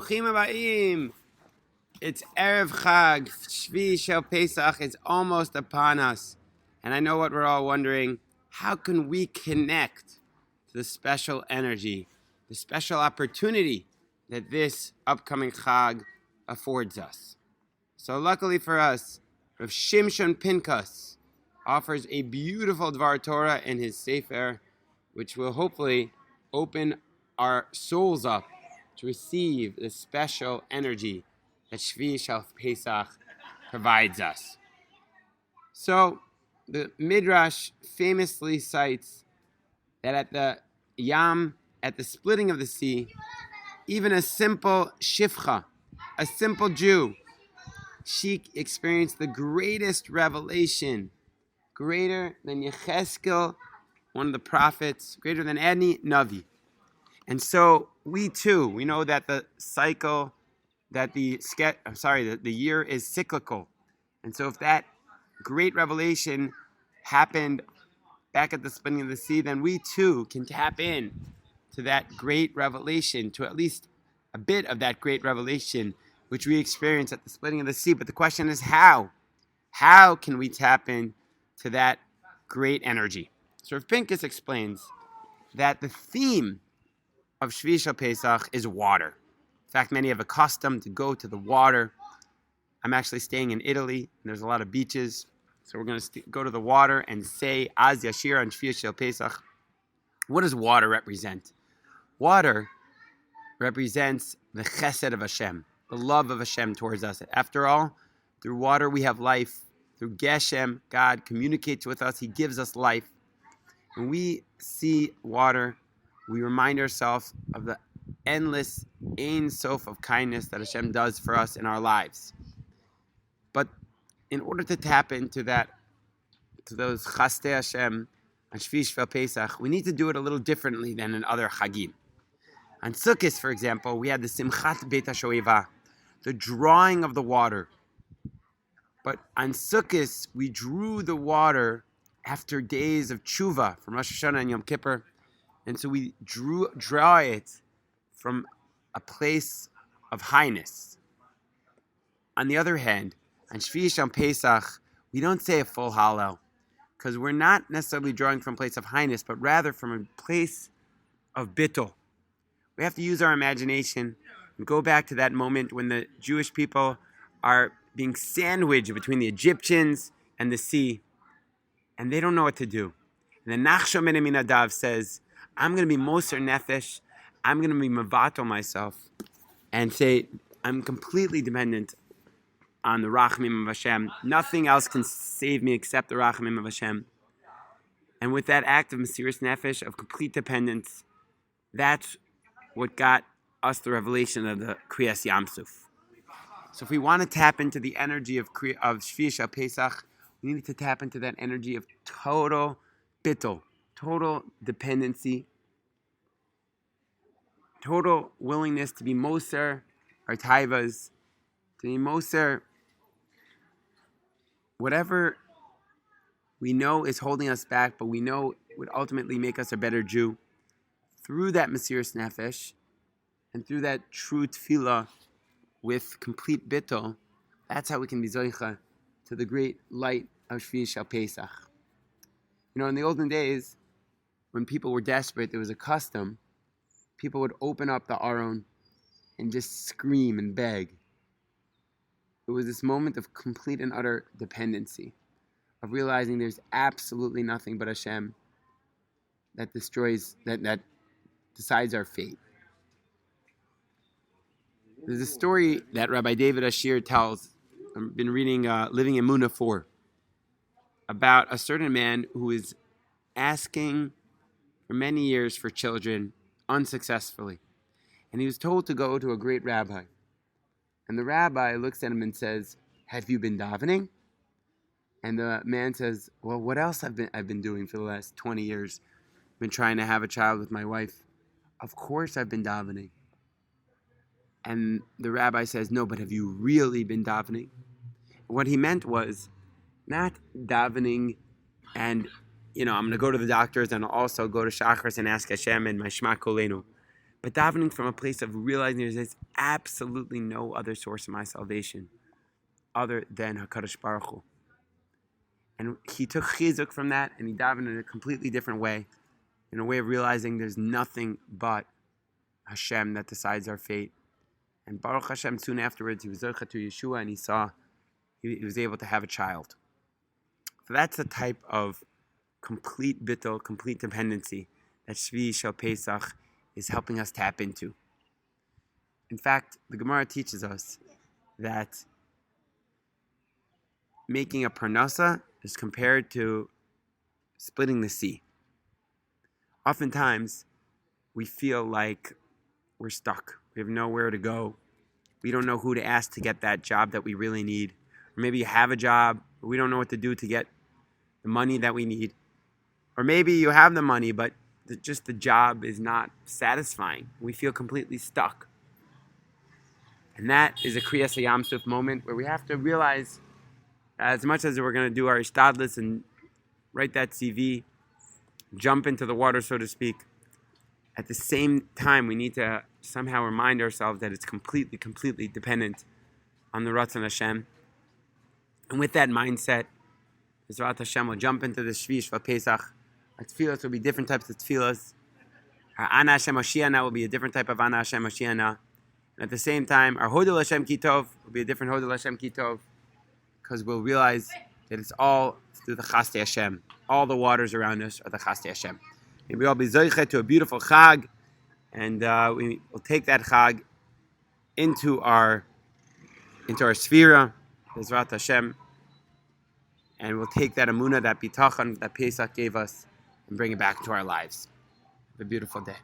Bruchim Abayim. It's Erev Chag, Shve'ey Shel Pesach is almost upon us. And I know what we're all wondering, how can we connect to the special energy, the special opportunity that this upcoming Chag affords us? So luckily for us, Rav Pinkus offers a beautiful Dvar Torah in his Sefer, which will hopefully open our souls up to receive the special energy that Shve'ey Shel Pesach provides us. So the Midrash famously cites that at the Yam, at the splitting of the sea, even a simple Shifcha, a simple Jew, she experienced the greatest revelation, greater than Yecheskel, one of the prophets, greater than any Navi. And so we too, we know that the cycle, that the year is cyclical. And so if that great revelation happened back at the splitting of the sea, then we too can tap in to that great revelation, to at least a bit of that great revelation which we experience at the splitting of the sea. But the question is how? How can we tap in to that great energy? So Rav Pinkus explains that the theme of Shve'ey Shel Pesach is water. In fact, many have a custom to go to the water. I'm actually staying in Italy, and there's a lot of beaches. So we're going to go to the water and say Az Yashir on Shve'ey Shel Pesach. What does water represent? Water represents the chesed of Hashem, the love of Hashem towards us. After all, through water we have life. Through Geshem, God communicates with us. He gives us life. When we see water, we remind ourselves of the endless Ein Sof of kindness that Hashem does for us in our lives. But in order to tap into that, to those Chastei Hashem on Shve'ey Shel Pesach, we need to do it a little differently than in other Chagim. On Sukkot, for example, we had the Simchat Beit HaShoeva, the drawing of the water. But on Sukkot, we drew the water after days of tshuva from Rosh Hashanah and Yom Kippur. And so we draw it from a place of highness. On the other hand, on Shve'ey Shel Pesach, we don't say a full Hallel, because we're not necessarily drawing from a place of highness, but rather from a place of bittul. We have to use our imagination and go back to that moment when the Jewish people are being sandwiched between the Egyptians and the sea, and they don't know what to do. And the Nachshon ben Aminadav says, I'm going to be Moser Nefesh, I'm going to be Mavato myself, and say, I'm completely dependent on the Rachamim of Hashem. Nothing else can save me except the Rachamim of Hashem. And with that act of Mesiras Nefesh, of complete dependence, that's what got us the revelation of the Kriyas Yamsuf. So if we want to tap into the energy of Shve'ey Shel Pesach, we need to tap into that energy of total bittul, total dependency, total willingness to be moser our taivas, to be moser whatever we know is holding us back, but we know would ultimately make us a better Jew. Through that Mesiras Nefesh and through that true tefillah with complete bittul, that's how we can be zoicha to the great light of Shve'ey Shel Pesach. You know, in the olden days, when people were desperate, there was a custom. People would open up the Aron and just scream and beg. It was this moment of complete and utter dependency, of realizing there's absolutely nothing but Hashem that destroys, that decides our fate. There's a story that Rabbi David Ashir tells. I've been reading Living in Muna 4 about a certain man who is asking for many years for children unsuccessfully. And he was told to go to a great rabbi. And the rabbi looks at him and says, have you been davening? And the man says, well, what else I've been doing for the last 20 years? I've been trying to have a child with my wife. Of course I've been davening. And the rabbi says, no, but have you really been davening? What he meant was not davening and, I'm going to go to the doctors and I'll also go to Shachris and ask Hashem and my Shema Kolenu. but davening from a place of realizing there's absolutely no other source of my salvation other than HaKadosh Baruch Hu. And he took chizuk from that, and he davened in a completely different way, in a way of realizing there's nothing but Hashem that decides our fate. And Baruch Hashem, soon afterwards, he was zocheh to Yeshua, and he was able to have a child. So that's the type of complete bittul, complete dependency that Shve'ey Shel Pesach is helping us tap into. In fact, the Gemara teaches us that making a parnasa is compared to splitting the sea. Oftentimes, we feel like we're stuck. We have nowhere to go. We don't know who to ask to get that job that we really need. Or maybe you have a job, but we don't know what to do to get the money that we need. Or maybe you have the money, but just the job is not satisfying. We feel completely stuck. And that is a Kriyas Yam Suf moment where we have to realize, as much as we're going to do our ishtadlis and write that CV, jump into the water, so to speak, at the same time, we need to somehow remind ourselves that it's completely dependent on the Ratzon Hashem. And with that mindset, Bezrat Hashem will jump into the Shve'ey Shel Pesach. Our tefillas will be different types of tefillas. Our Ana Hashem Hoshiana will be a different type of Ana Hashem Hoshiana. And at the same time, our Hodel Hashem Kitov will be a different Hodel Hashem Kitov, because we'll realize that it's all through the Chastei Hashem. All the waters around us are the Chastei Hashem. May we all be zocheh to a beautiful Chag, and we will take that Chag into our Sfira, Bezrat Hashem, and we'll take that Amunah, that Bitachon that Pesach gave us, and bring it back to our lives. Have a beautiful day.